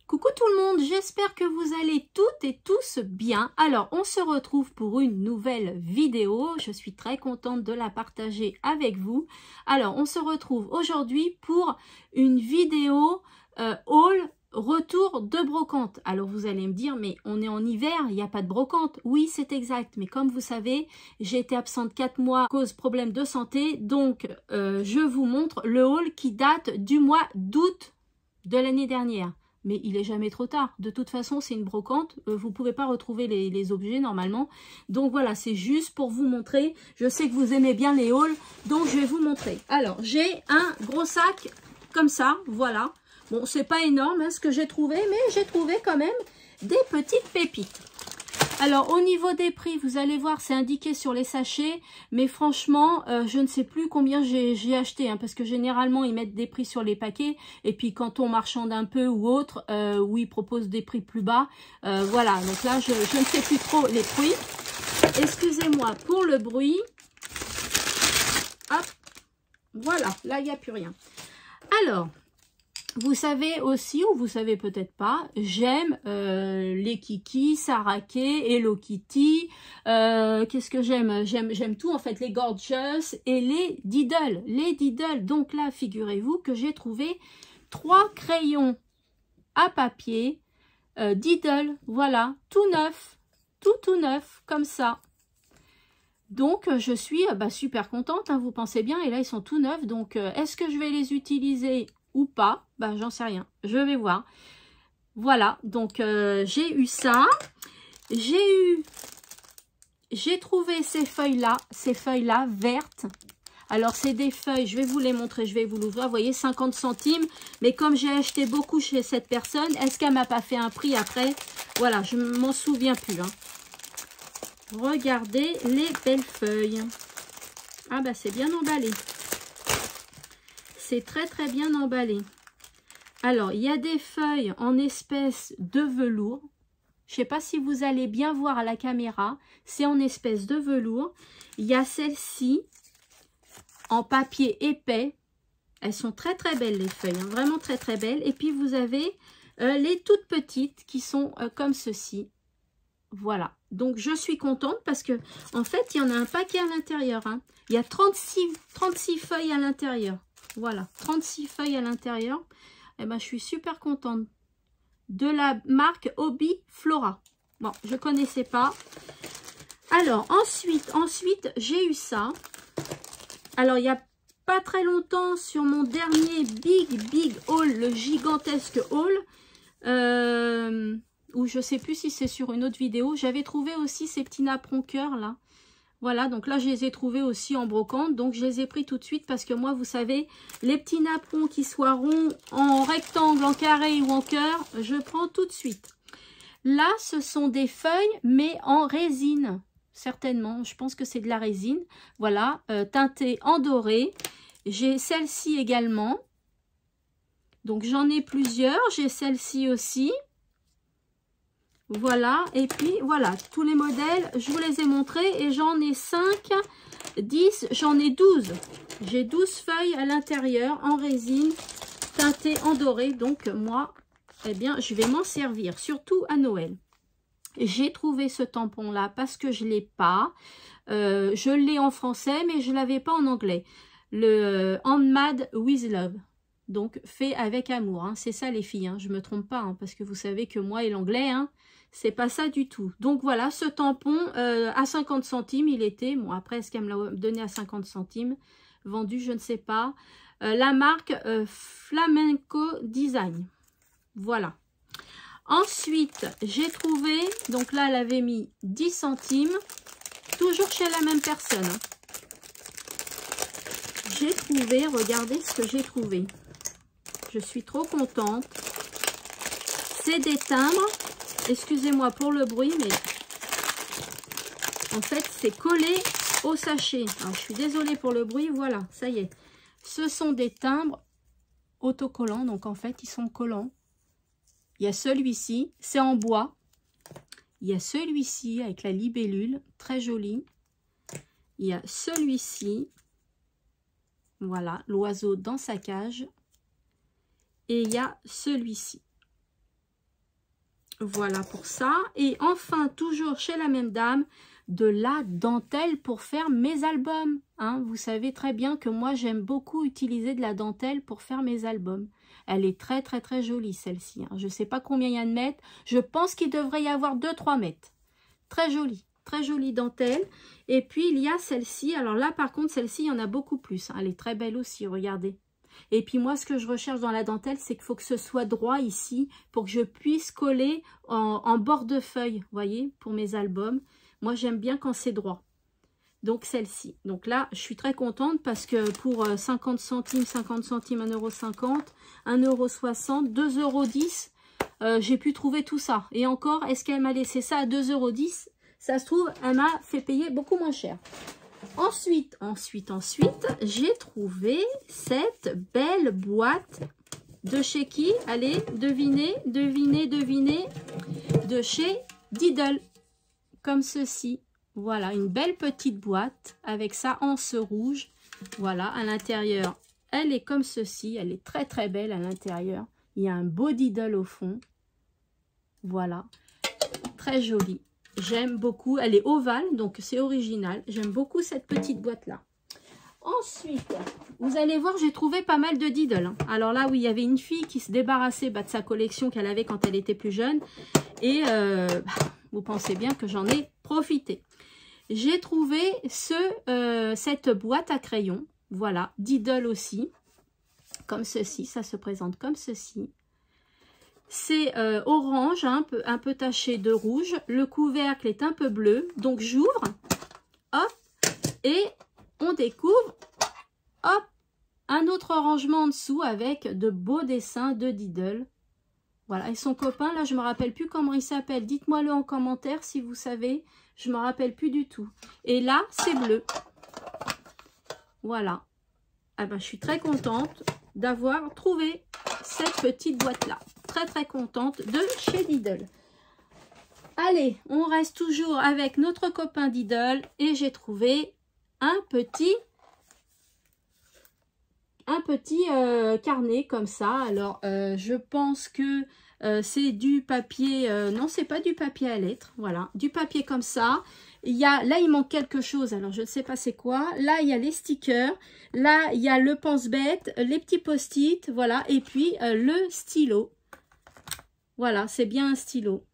Coucou tout le monde, j'espère que vous allez toutes et tous bien. Alors, on se retrouve pour une nouvelle vidéo. Je suis très contente de la partager avec vous. Alors, on se retrouve aujourd'hui pour une vidéo haul retour de brocante. Alors, vous allez me dire, mais on est en hiver, il n'y a pas de brocante. Oui, c'est exact, mais comme vous savez, j'ai été absente 4 mois à cause de problèmes de santé. Donc, je vous montre le haul qui date du mois d'août de l'année dernière. Mais il est jamais trop tard. De toute façon, c'est une brocante. Vous pouvez pas retrouver les objets normalement. Donc voilà, c'est juste pour vous montrer. Je sais que vous aimez bien les hauls, donc je vais vous montrer. Alors, j'ai un gros sac comme ça, voilà. Bon, c'est pas énorme hein, ce que j'ai trouvé, mais j'ai trouvé quand même des petites pépites. Alors, au niveau des prix, vous allez voir, c'est indiqué sur les sachets. Mais franchement, je ne sais plus combien j'ai acheté. Hein, parce que généralement, ils mettent des prix sur les paquets. Et puis, quand on marchande un peu ou autre, où ils proposent des prix plus bas. Voilà, donc là, je ne sais plus trop les prix. Excusez-moi pour le bruit. Hop, voilà, là, il n'y a plus rien. Alors... vous savez aussi, ou vous savez peut-être pas, j'aime les Kiki, Saraké, Hello Kitty. Qu'est-ce que j'aime? J'aime tout en fait, les Gorgeous et les Diddle. Les Diddle, donc là, figurez-vous que j'ai trouvé 3 crayons à papier Diddle, voilà, tout neuf, tout neuf, comme ça. Donc, je suis super contente, hein, vous pensez bien, et là, ils sont tout neufs. Donc, est-ce que je vais les utiliser ou pas? Ben, j'en sais rien. Je vais voir. Voilà. Donc, j'ai eu ça. J'ai trouvé ces feuilles-là vertes. Alors, c'est des feuilles, je vais vous les montrer, je vais vous l'ouvrir. Vous voyez, 50 centimes. Mais comme j'ai acheté beaucoup chez cette personne, est-ce qu'elle m'a pas fait un prix après? Voilà, je m'en souviens plus. Hein. Regardez les belles feuilles. Ah, bah, c'est bien emballé. C'est très très bien emballé. Alors, il y a des feuilles en espèce de velours. Je ne sais pas si vous allez bien voir à la caméra. C'est en espèce de velours. Il y a celle-ci en papier épais. Elles sont très très belles les feuilles. Hein, vraiment très très belles. Et puis vous avez les toutes petites qui sont comme ceci. Voilà. Donc je suis contente parce que en fait il y en a un paquet à l'intérieur. Hein. Il y a 36 feuilles à l'intérieur. Voilà, 36 feuilles à l'intérieur. Et ben, je suis super contente. De la marque Hobby Flora. Bon, je ne connaissais pas. Alors, ensuite j'ai eu ça. Alors, il n'y a pas très longtemps, sur mon dernier big haul, le gigantesque haul, ou je ne sais plus si c'est sur une autre vidéo, j'avais trouvé aussi ces petits napperons cœur là. Voilà, donc là, je les ai trouvés aussi en brocante. Donc, je les ai pris tout de suite parce que moi, vous savez, les petits napperons qui soient ronds, en rectangle, en carré ou en cœur, je prends tout de suite. Là, ce sont des feuilles, mais en résine. Certainement, je pense que c'est de la résine. Voilà, teintée en doré. J'ai celle-ci également. Donc, j'en ai plusieurs. J'ai celle-ci aussi. Voilà, et puis voilà, tous les modèles, je vous les ai montrés et j'en ai 5, 10, j'en ai 12. J'ai 12 feuilles à l'intérieur en résine, teintées en doré. Donc moi, eh bien, je vais m'en servir, surtout à Noël. J'ai trouvé ce tampon-là parce que je ne l'ai pas. Je l'ai en français, mais je ne l'avais pas en anglais. Le Handmade with Love. Donc, fait avec amour. Hein. C'est ça les filles, hein. Je ne me trompe pas, hein, parce que vous savez que moi et l'anglais, hein, c'est pas ça du tout. Donc voilà, ce tampon à 50 centimes, il était. Bon, après, est-ce qu'elle me l'a donné à 50 centimes? Vendu, je ne sais pas. La marque Flamenco Design. Voilà. Ensuite, j'ai trouvé, donc là, elle avait mis 10 centimes. Toujours chez la même personne. Hein. J'ai trouvé, regardez ce que j'ai trouvé. Je suis trop contente. C'est des timbres. Excusez-moi pour le bruit, mais en fait, c'est collé au sachet. Alors, je suis désolée pour le bruit. Voilà, ça y est. Ce sont des timbres autocollants. Donc, en fait, ils sont collants. Il y a celui-ci. C'est en bois. Il y a celui-ci avec la libellule. Très joli. Il y a celui-ci. Voilà, l'oiseau dans sa cage. Et il y a celui-ci. Voilà pour ça. Et enfin, toujours chez la même dame, de la dentelle pour faire mes albums. Hein, vous savez très bien que moi, j'aime beaucoup utiliser de la dentelle pour faire mes albums. Elle est très, très, très jolie, celle-ci. Hein. Je ne sais pas combien il y a de mètres. Je pense qu'il devrait y avoir 2-3 mètres. Très jolie dentelle. Et puis, il y a celle-ci. Alors là, par contre, celle-ci, il y en a beaucoup plus. Hein. Elle est très belle aussi, regardez. Et puis moi, ce que je recherche dans la dentelle, c'est qu'il faut que ce soit droit ici pour que je puisse coller en bord de feuille, vous voyez, pour mes albums. Moi, j'aime bien quand c'est droit. Donc, celle-ci. Donc là, je suis très contente parce que pour 50 centimes, 1,50 €, 1,60 €, 2,10 €, j'ai pu trouver tout ça. Et encore, est-ce qu'elle m'a laissé ça à 2,10 €? Ça se trouve, elle m'a fait payer beaucoup moins cher. Ensuite, j'ai trouvé cette belle boîte de chez qui? Allez, devinez, de chez Diddle, comme ceci. Voilà, une belle petite boîte avec sa anse rouge. Voilà, à l'intérieur, elle est comme ceci. Elle est très très belle à l'intérieur. Il y a un beau Diddle au fond. Voilà, très jolie. J'aime beaucoup, elle est ovale, donc c'est original. J'aime beaucoup cette petite boîte-là. Ensuite, vous allez voir, j'ai trouvé pas mal de Diddle. Hein. Alors là, oui, il y avait une fille qui se débarrassait de sa collection qu'elle avait quand elle était plus jeune. Et vous pensez bien que j'en ai profité. J'ai trouvé cette boîte à crayons. Voilà, Diddle aussi. Comme ceci, ça se présente comme ceci. C'est orange, un peu taché de rouge. Le couvercle est un peu bleu. Donc, j'ouvre. Hop. Et on découvre. Hop. Un autre rangement en dessous avec de beaux dessins de Diddle. Voilà. Et son copain, là, je ne me rappelle plus comment il s'appelle. Dites-moi-le en commentaire si vous savez. Je ne me rappelle plus du tout. Et là, c'est bleu. Voilà. Ah ben, je suis très contente d'avoir trouvé cette petite boîte-là. Très très contente de chez Diddle. Allez, on reste toujours avec notre copain Diddle et j'ai trouvé un petit carnet comme ça. Alors, je pense que c'est du papier, non, c'est pas du papier à lettres, voilà, du papier comme ça. Là, il manque quelque chose, alors je ne sais pas c'est quoi. Là, il y a les stickers, là, il y a le pense-bête, les petits post-it, voilà, et puis le stylo. Voilà, c'est bien un stylo.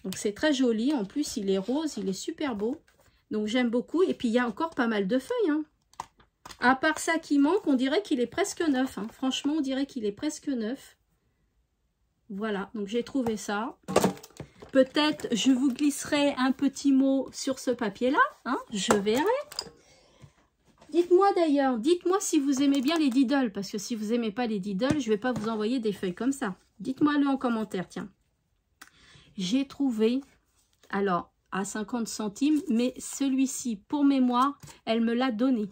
Donc, c'est très joli. En plus, il est rose, il est super beau. Donc, j'aime beaucoup. Et puis, il y a encore pas mal de feuilles. Hein. À part ça qui manque, on dirait qu'il est presque neuf. Hein. Franchement, on dirait qu'il est presque neuf. Voilà, donc j'ai trouvé ça. Peut-être je vous glisserai un petit mot sur ce papier-là. Hein, je verrai. Dites-moi d'ailleurs, dites-moi si vous aimez bien les Diddle. Parce que si vous n'aimez pas les Diddle, je ne vais pas vous envoyer des feuilles comme ça. Dites-moi-le en commentaire, tiens. J'ai trouvé, alors à 50 centimes, mais celui-ci, pour mémoire, elle me l'a donné.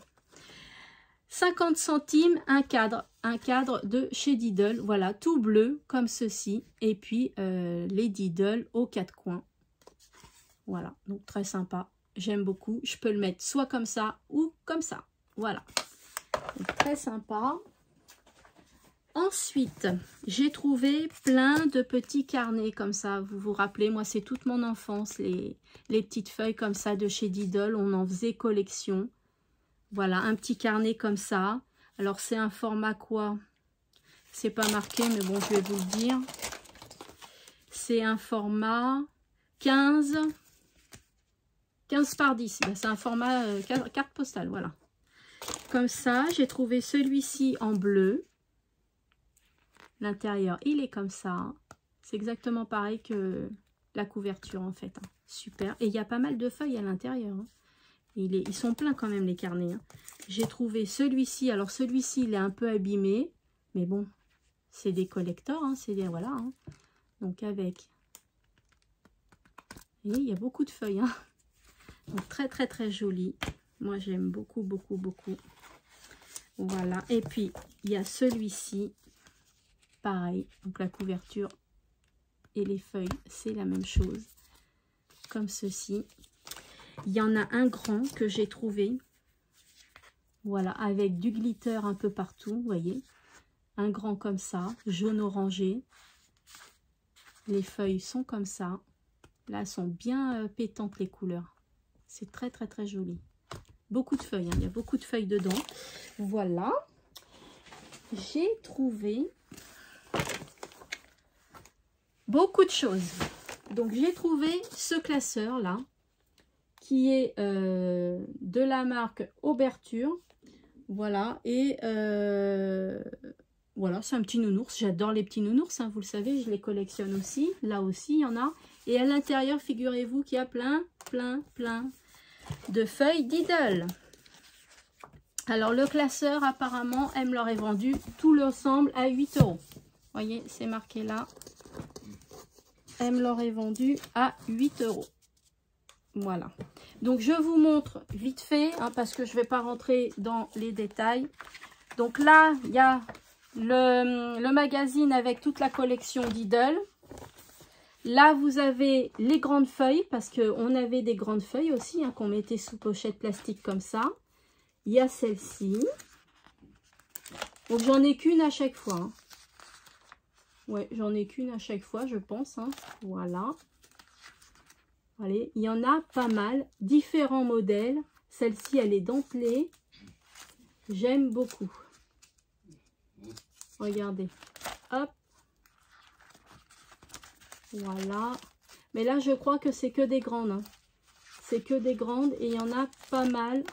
50 centimes, un cadre de chez Diddle, voilà, tout bleu, comme ceci, et puis les Diddle aux 4 coins. Voilà, donc très sympa, j'aime beaucoup. Je peux le mettre soit comme ça ou comme ça, voilà. Donc, très sympa. Ensuite, j'ai trouvé plein de petits carnets comme ça. Vous vous rappelez, moi, c'est toute mon enfance, les petites feuilles comme ça de chez Diddle. On en faisait collection. Voilà, un petit carnet comme ça. Alors, c'est un format quoi? C'est pas marqué, mais bon, je vais vous le dire. C'est un format 15 par 10. Ben, c'est un format carte postale, voilà. Comme ça, j'ai trouvé celui-ci en bleu. L'intérieur, il est comme ça. C'est exactement pareil que la couverture, en fait. Super. Et il y a pas mal de feuilles à l'intérieur. Ils sont pleins quand même, les carnets. J'ai trouvé celui-ci. Alors, celui-ci, il est un peu abîmé. Mais bon, c'est des collecteurs. C'est des... Voilà. Donc, avec... Et il y a beaucoup de feuilles. Donc, très, très, très joli. Moi, j'aime beaucoup, beaucoup, beaucoup. Voilà. Et puis, il y a celui-ci. Pareil, donc la couverture et les feuilles, c'est la même chose. Comme ceci. Il y en a un grand que j'ai trouvé. Voilà, avec du glitter un peu partout, vous voyez. Un grand comme ça, jaune orangé. Les feuilles sont comme ça. Là, elles sont bien pétantes les couleurs. C'est très très très joli. Beaucoup de feuilles, hein. Il y a beaucoup de feuilles dedans. Voilà. J'ai trouvé beaucoup de choses. Donc j'ai trouvé ce classeur là, qui est de la marque Auberture. Voilà, et voilà, c'est un petit nounours. J'adore les petits nounours, hein, vous le savez, je les collectionne aussi. Là aussi, il y en a. Et à l'intérieur, figurez-vous qu'il y a plein de feuilles Diddle. Alors, le classeur, apparemment, elle me l'aurait vendu tout l'ensemble à 8 €. Vous voyez, c'est marqué là. Elle me l'aurait vendu à 8 €. Voilà. Donc, je vous montre vite fait, hein, parce que je ne vais pas rentrer dans les détails. Donc là, il y a le magazine avec toute la collection Diddle. Là, vous avez les grandes feuilles, parce qu'on avait des grandes feuilles aussi, hein, qu'on mettait sous pochette plastique comme ça. Il y a celle-ci. Donc, j'en ai qu'une à chaque fois. Hein. Ouais, j'en ai qu'une à chaque fois, je pense. Hein. Voilà. Allez, il y en a pas mal. Différents modèles. Celle-ci, elle est dentelée. J'aime beaucoup. Regardez. Hop. Voilà. Mais là, je crois que c'est que des grandes. Hein. C'est que des grandes et il y en a pas mal.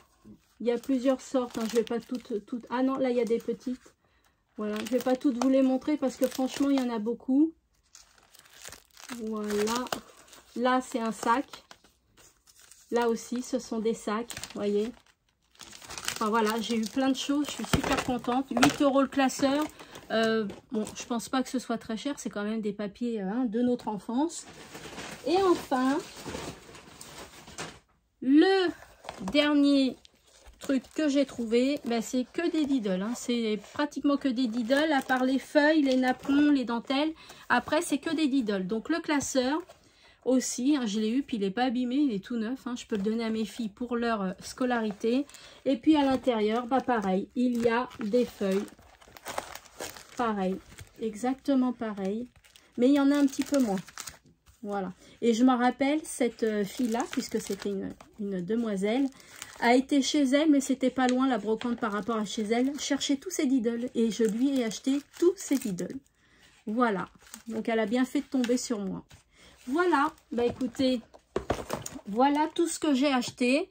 Il y a plusieurs sortes. Hein. Je ne vais pas toutes... Ah non, là, il y a des petites. Voilà. Je ne vais pas toutes vous les montrer parce que franchement, il y en a beaucoup. Voilà. Là, c'est un sac. Là aussi, ce sont des sacs. Vous voyez. Enfin, voilà, j'ai eu plein de choses. Je suis super contente. 8 € le classeur. Bon, je pense pas que ce soit très cher. C'est quand même des papiers hein, de notre enfance. Et enfin, le dernier truc que j'ai trouvé, ben, c'est que des Diddle. Hein. C'est pratiquement que des Diddle, à part les feuilles, les napperons, les dentelles. Après, c'est que des Diddle. Donc, le classeur aussi, hein, je l'ai eu, puis il n'est pas abîmé, il est tout neuf. Hein. Je peux le donner à mes filles pour leur scolarité. Et puis, à l'intérieur, bah, pareil, il y a des feuilles. Pareil, exactement pareil. Mais il y en a un petit peu moins. Voilà. Et je me rappelle, cette fille-là, puisque c'était une demoiselle, a été chez elle, mais c'était pas loin la brocante par rapport à chez elle, chercher tous ses Diddle. Et je lui ai acheté tous ses Diddle. Voilà. Donc, elle a bien fait de tomber sur moi. Voilà. Bah, écoutez, voilà tout ce que j'ai acheté.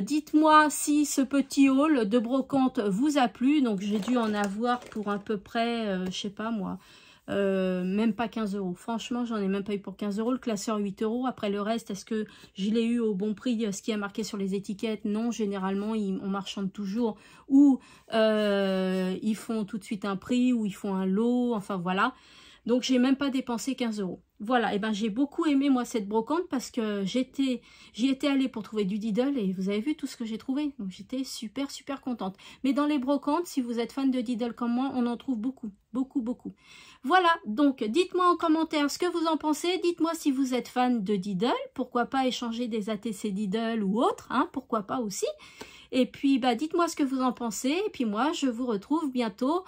Dites-moi si ce petit haul de brocante vous a plu. Donc, j'ai dû en avoir pour à peu près, je sais pas moi, même pas 15 €. Franchement, j'en ai même pas eu pour 15 €. Le classeur 8 €. Après le reste, est-ce que je l'ai eu au bon prix, ce qui est marqué sur les étiquettes? Non, généralement, on marchande toujours. Ou ils font tout de suite un prix, ou ils font un lot. Enfin, voilà. Donc, j'ai même pas dépensé 15 €. Voilà, et ben j'ai beaucoup aimé moi cette brocante parce que j'y étais allée pour trouver du Diddle et vous avez vu tout ce que j'ai trouvé. Donc j'étais super contente. Mais dans les brocantes, si vous êtes fan de Diddle comme moi, on en trouve beaucoup. Voilà, donc dites-moi en commentaire ce que vous en pensez. Dites-moi si vous êtes fan de Diddle. Pourquoi pas échanger des ATC Diddle ou autres, hein, pourquoi pas aussi. Et puis, bah, dites-moi ce que vous en pensez. Et puis moi, je vous retrouve bientôt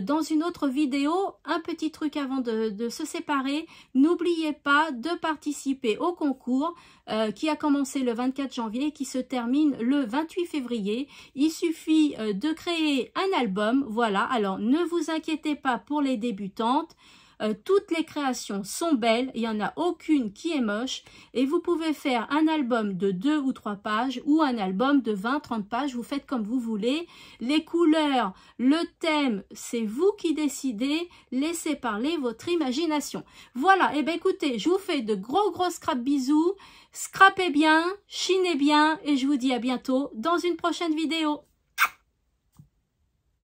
dans une autre vidéo. Un petit truc avant de se séparer. N'oubliez pas de participer au concours qui a commencé le 24 janvier et qui se termine le 28 février. Il suffit de créer un album. Voilà, alors ne vous inquiétez pas pour les débutantes. Toutes les créations sont belles, il n'y en a aucune qui est moche et vous pouvez faire un album de 2 ou 3 pages ou un album de 20-30 pages, vous faites comme vous voulez. Les couleurs, le thème, c'est vous qui décidez, laissez parler votre imagination. Voilà, et bien écoutez, je vous fais de gros scrap bisous, scrapez bien, chinez bien et je vous dis à bientôt dans une prochaine vidéo.